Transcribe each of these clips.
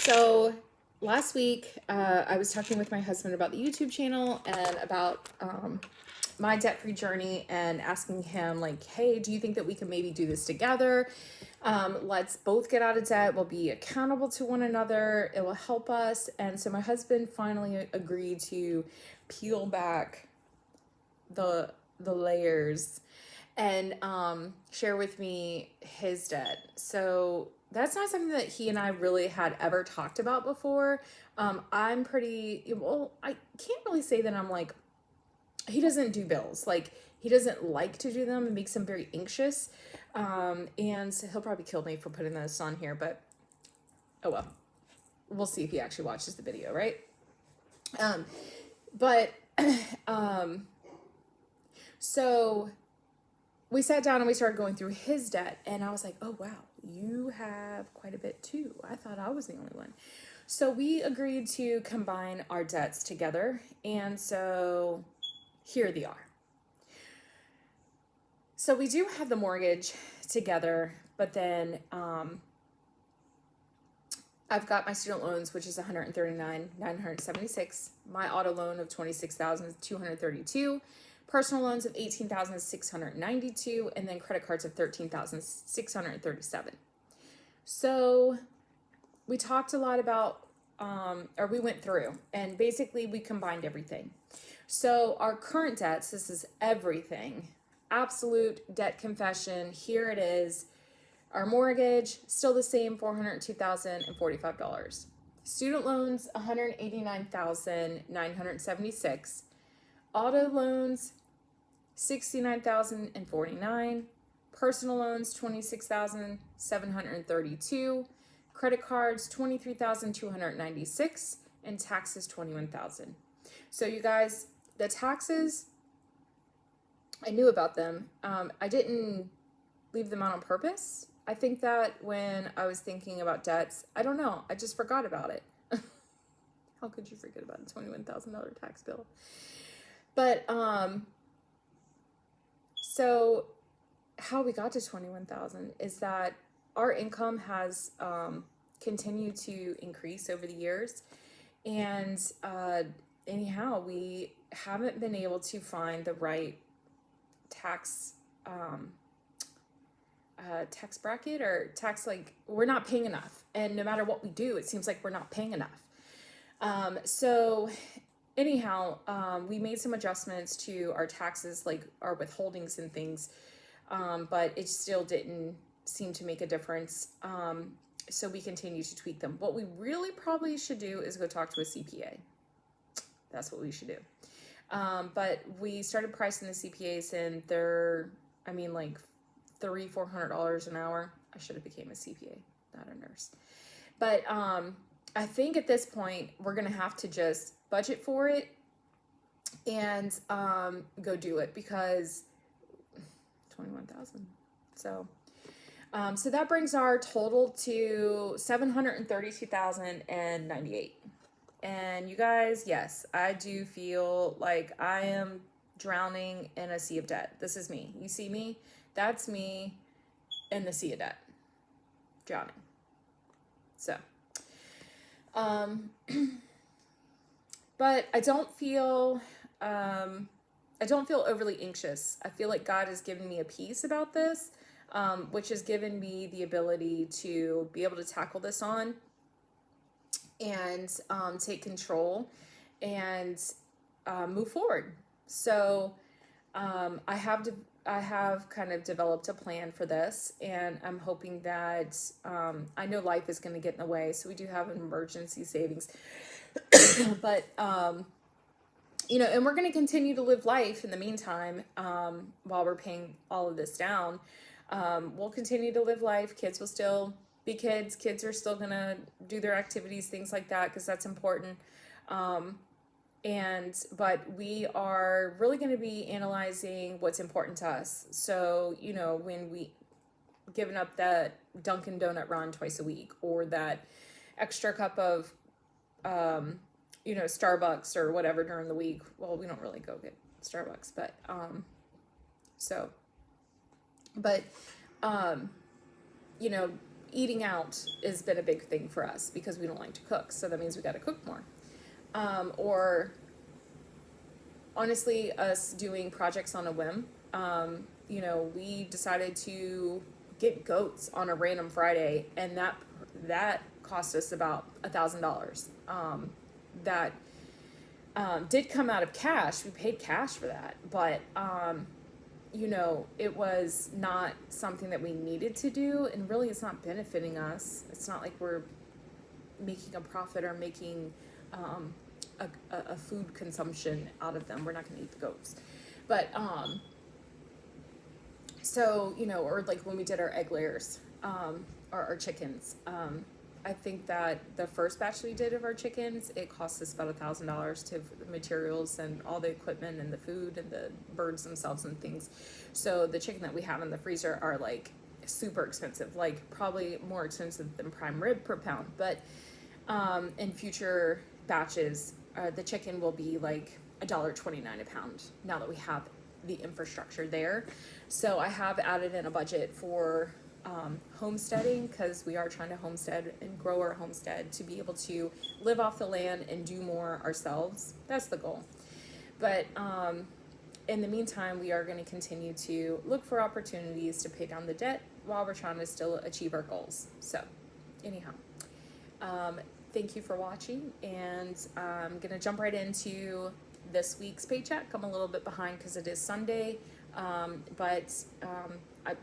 So last week, I was talking with my husband about the YouTube channel and about my debt-free journey, and asking him, like, hey, do you think that we can maybe do this together? Let's both get out of debt. We'll be accountable to one another. It will help us. And so my husband finally agreed to peel back the layers and share with me his debt. So that's not something that he and I really had ever talked about before. I'm pretty, well, I can't really say that I'm like, he doesn't do bills. Like, he doesn't like to do them. It makes him very anxious. And so he'll probably kill me for putting this on here, but oh well. We'll see if he actually watches the video, right? But so we sat down and we started going through his debt, and I was like, oh wow, you have quite a bit too. I thought I was the only one. So we agreed to combine our debts together, and so here they are. So we do have the mortgage together, but then I've got my student loans, which is $139,976, my auto loan of $26,232, personal loans of $18,692, and then credit cards of $13,637. So we talked a lot about, or we went through, and basically we combined everything. So our current debts, this is everything, absolute debt confession. Here it is. Our mortgage, still the same, $402,045. Student loans, $189,976. Auto loans, $69,049. Personal loans, $26,732. Credit cards, $23,296. And taxes, $21,000. So you guys, the taxes, I knew about them. I didn't leave them out on purpose. I think that when I was thinking about debts, I don't know, I just forgot about it. How could you forget about a $21,000 tax bill? But so how we got to $21,000 is that our income has continued to increase over the years, and anyhow, we haven't been able to find the right tax tax bracket or tax, like, we're not paying enough, and no matter what we do, it seems like we're not paying enough. So anyhow, we made some adjustments to our taxes, like our withholdings and things, but it still didn't seem to make a difference. So we continue to tweak them. What we really probably should do is go talk to a CPA. That's what we should do. But we started pricing the CPAs, and they're, I mean, like $300-400 an hour. I should have became a CPA, not a nurse. But I think at this point we're gonna have to just budget for it and go do it, because 21,000. So so that brings our total to $732,098. And you guys, yes, I do feel like I am drowning in a sea of debt. This is me. You see me? That's me in the sea of debt, drowning. So, but I don't feel overly anxious. I feel like God has given me a peace about this, which has given me the ability to be able to tackle this on and take control and move forward. So I have kind of developed a plan for this, and I'm hoping that I know life is going to get in the way, so we do have an emergency savings. But you know, and we're going to continue to live life in the meantime, while we're paying all of this down. We'll continue to live life. Kids will still be kids. Kids are still going to do their activities, things like that, because that's important. But we are really going to be analyzing what's important to us. So, you know, when we giving up that Dunkin' Donut run twice a week, or that extra cup of, you know, Starbucks or whatever during the week. Well, we don't really go get Starbucks, but, you know, eating out has been a big thing for us because we don't like to cook. So that means we got to cook more. Or honestly, us doing projects on a whim. You know, we decided to get goats on a random Friday, and that cost us about $1,000. That did come out of cash. We paid cash for that, but you know, it was not something that we needed to do, and really, it's not benefiting us. It's not like we're making a profit or making a food consumption out of them. We're not going to eat the goats, but so, you know, or like when we did our egg layers, or our chickens, I think that the first batch we did of our chickens, it cost us about $1,000 to the materials and all the equipment and the food and the birds themselves and things. So the chicken that we have in the freezer are like super expensive, like probably more expensive than prime rib per pound. But in future batches, the chicken will be like $1.29 a pound now that we have the infrastructure there. So I have added in a budget for homesteading, because we are trying to homestead and grow our homestead to be able to live off the land and do more ourselves. That's the goal. But in the meantime, we are going to continue to look for opportunities to pay down the debt while we're trying to still achieve our goals. So anyhow, thank you for watching, and I'm going to jump right into this week's paycheck. I'm a little bit behind because it is Sunday, but I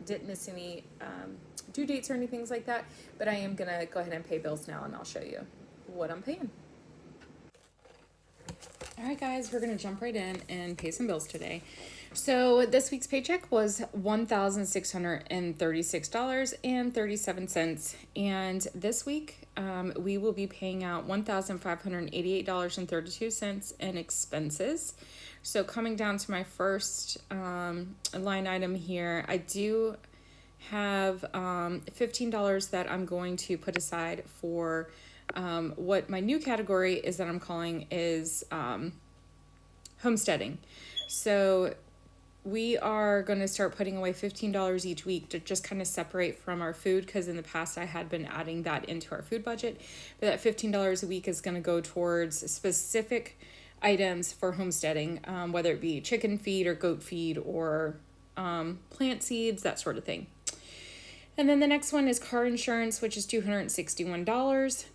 didn't miss any due dates or anything like that, but I am gonna go ahead and pay bills now, and I'll show you what I'm paying. All right, guys, we're gonna jump right in and pay some bills today. So this week's paycheck was $1,636.37, and this week we will be paying out $1,588.32 in expenses. So coming down to my first line item here, I do have $15 that I'm going to put aside for what my new category is that I'm calling is homesteading. So we are going to start putting away $15 each week to just kind of separate from our food, because in the past I had been adding that into our food budget. But that $15 a week is going to go towards specific items for homesteading, whether it be chicken feed or goat feed or plant seeds, that sort of thing. And then the next one is car insurance, which is $261.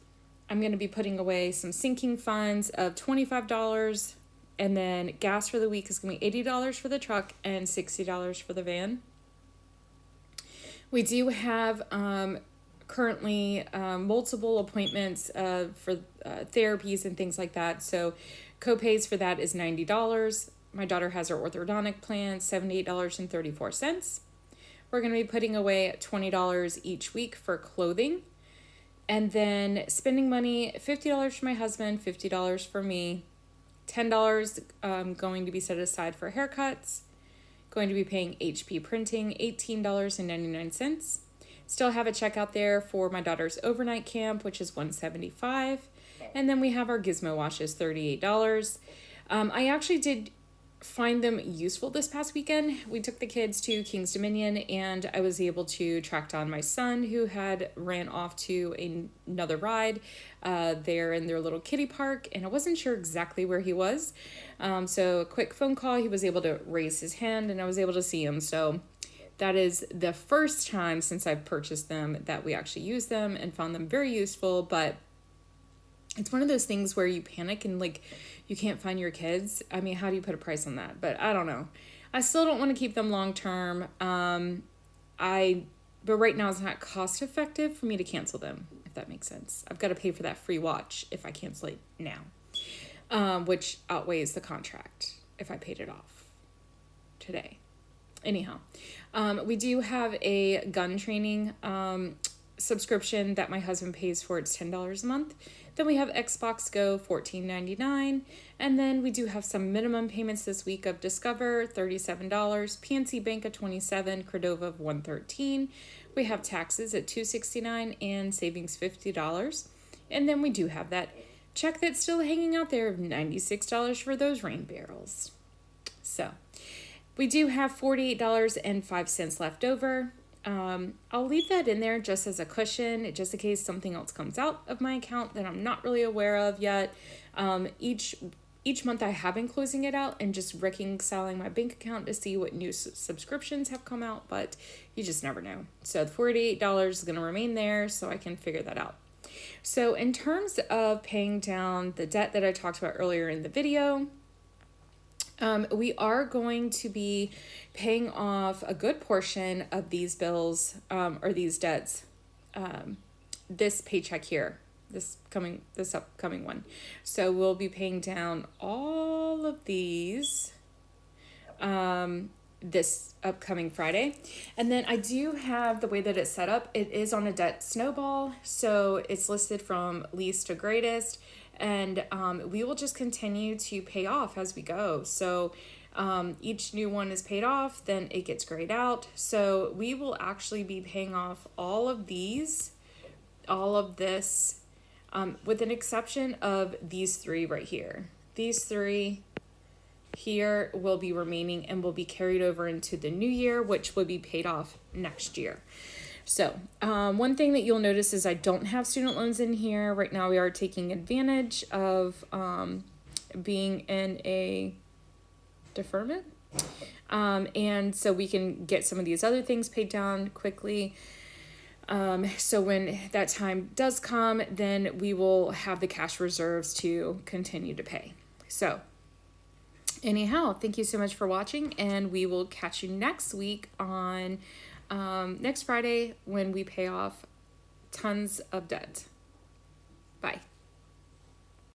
I'm going to be putting away some sinking funds of $25. And then gas for the week is going to be $80 for the truck and $60 for the van. We do have currently multiple appointments for therapies and things like that. So co-pays for that is $90. My daughter has her orthodontic plan, $78.34. We're going to be putting away $20 each week for clothing. And then spending money, $50 for my husband, $50 for me, $10 going to be set aside for haircuts, going to be paying HP printing, $18.99. Still have a check out there for my daughter's overnight camp, which is $175. And then we have our gizmo washes, $38. I actually did find them useful this past weekend. We took the kids to King's Dominion, and I was able to track down my son, who had ran off to another ride there in their little kiddie park, and I wasn't sure exactly where he was. So a quick phone call, he was able to raise his hand, and I was able to see him. So that is the first time since I've purchased them that we actually used them and found them very useful. But it's one of those things where you panic and like you can't find your kids. I mean, how do you put a price on that? But I don't know. I still don't want to keep them long term. But right now it's not cost effective for me to cancel them, if that makes sense. I've got to pay for that free watch if I cancel it now, which outweighs the contract if I paid it off today. Anyhow, we do have a gun training subscription that my husband pays for. It's $10 a month. Then we have Xbox Go, $14.99. And then we do have some minimum payments this week of Discover, $37, PNC Bank of $27, Cordova of $113. We have taxes at $269 and savings $50. And then we do have that check that's still hanging out there of $96 for those rain barrels. So we do have $48.05 left over. I'll leave that in there just as a cushion, just in case something else comes out of my account that I'm not really aware of yet. Each month I have been closing it out and just reconciling my bank account to see what new subscriptions have come out, but you just never know. So the $48 is going to remain there so I can figure that out. So in terms of paying down the debt that I talked about earlier in the video, we are going to be paying off a good portion of these bills or these debts this paycheck here, this upcoming one. So we'll be paying down all of these this upcoming Friday. And then I do have the way that it's set up. It is on a debt snowball. So it's listed from least to greatest. And we will just continue to pay off as we go. So each new one is paid off, then it gets grayed out. So we will actually be paying off all of these, all of this, with an exception of these three right here. These three here will be remaining and will be carried over into the new year, which will be paid off next year. So one thing that you'll notice is I don't have student loans in here. Right now we are taking advantage of being in a deferment. And so we can get some of these other things paid down quickly. So when that time does come, then we will have the cash reserves to continue to pay. So anyhow, thank you so much for watching, and we will catch you next week on next Friday when we pay off tons of debt.